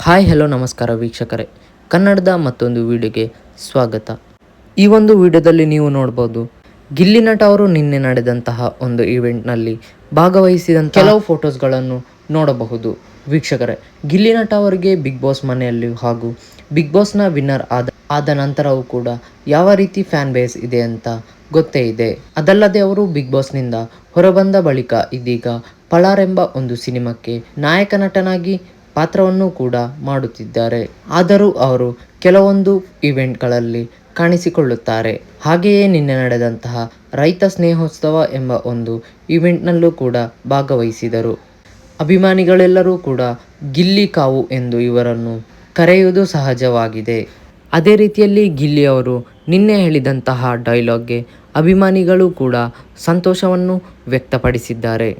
Hi hello ನಮಸ್ಕಾರ ವೀಕ್ಷಕರೇ, ಕನ್ನಡದ ಮತ್ತೊಂದು ವಿಡಿಯೋಗೆ ಸ್ವಾಗತ. ಈ ಒಂದು ವಿಡಿಯೋದಲ್ಲಿ ನೀವು ನೋಡ್ಬೋದು, ಗಿಲ್ಲಿ ನಟ ಅವರು ನಿನ್ನೆ ನಡೆದಂತಹ ಒಂದು ಈವೆಂಟ್ನಲ್ಲಿ ಭಾಗವಹಿಸಿದಂಥ ಕೆಲವು ಫೋಟೋಸ್ಗಳನ್ನು ನೋಡಬಹುದು. ವೀಕ್ಷಕರೇ, ಗಿಲ್ಲಿ ನಟ ಅವರಿಗೆ ಬಿಗ್ ಬಾಸ್ ಮನೆಯಲ್ಲಿ ಹಾಗೂ ಬಿಗ್ ಬಾಸ್ನ ವಿನ್ನರ್ ಆದ ನಂತರವೂ ಕೂಡ ಯಾವ ರೀತಿ ಫ್ಯಾನ್ ಬೇಸ್ ಇದೆ ಅಂತ ಗೊತ್ತೇ ಇದೆ. ಅದಲ್ಲದೆ ಅವರು ಬಿಗ್ ಬಾಸ್ನಿಂದ ಹೊರಬಂದ ಬಳಿಕ ಇದೀಗ ಪಳಾರ್ ಎಂಬ ಒಂದು ಸಿನಿಮಾಕ್ಕೆ ನಾಯಕ ನಟನಾಗಿ ಪಾತ್ರವನ್ನು ಕೂಡ ಮಾಡುತ್ತಿದ್ದಾರೆ. ಆದರೂ ಅವರು ಕೆಲವೊಂದು ಇವೆಂಟ್ಗಳಲ್ಲಿ ಕಾಣಿಸಿಕೊಳ್ಳುತ್ತಾರೆ. ಹಾಗೆಯೇ ನಿನ್ನೆ ನಡೆದಂತಹ ರೈತ ಸ್ನೇಹೋತ್ಸವ ಎಂಬ ಒಂದು ಇವೆಂಟ್ನಲ್ಲೂ ಕೂಡ ಭಾಗವಹಿಸಿದರು. ಅಭಿಮಾನಿಗಳೆಲ್ಲರೂ ಕೂಡ ಗಿಲ್ಲಿ ಕಾವು ಎಂದು ಇವರನ್ನು ಕರೆಯುವುದು ಸಹಜವಾಗಿದೆ. ಅದೇ ರೀತಿಯಲ್ಲಿ ಗಿಲ್ಲಿ ಅವರು ನಿನ್ನೆ ಹೇಳಿದಂತಹ ಡೈಲಾಗ್ಗೆ ಅಭಿಮಾನಿಗಳು ಕೂಡ ಸಂತೋಷವನ್ನು ವ್ಯಕ್ತಪಡಿಸಿದ್ದಾರೆ.